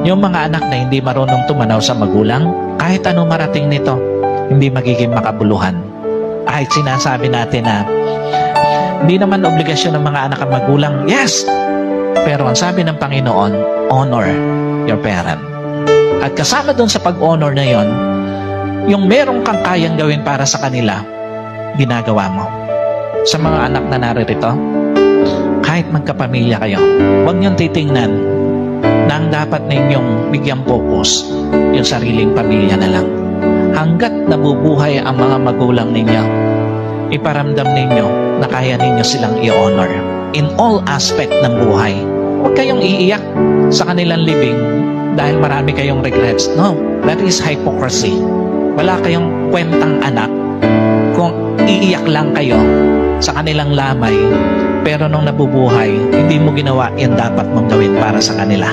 Yung mga anak na hindi marunong tumanaw sa magulang, kahit ano marating nito, hindi magiging makabuluhan. Kahit sinasabi natin na hindi naman obligasyon ng mga anak ang magulang, yes! Pero ang sabi ng Panginoon, honor your parent. At kasama dun sa pag-honor na yon, yung merong kang kayang gawin para sa kanila, ginagawa mo. Sa mga anak na naririto, kahit magkapamilya kayo, huwag niyong titingnan na ang dapat ninyong bigyang focus yung sariling pamilya na lang. Hanggat nabubuhay ang mga magulang ninyo, iparamdam ninyo na kaya ninyo silang i-honor in all aspect ng buhay. Huwag kayong iiyak sa kanilang libing dahil marami kayong regrets. No, that is hypocrisy. Wala kayong kwentang anak kung iiyak lang kayo sa kanilang lamay, pero nung nabubuhay, hindi mo ginawa yan dapat mong gawin para sa kanila.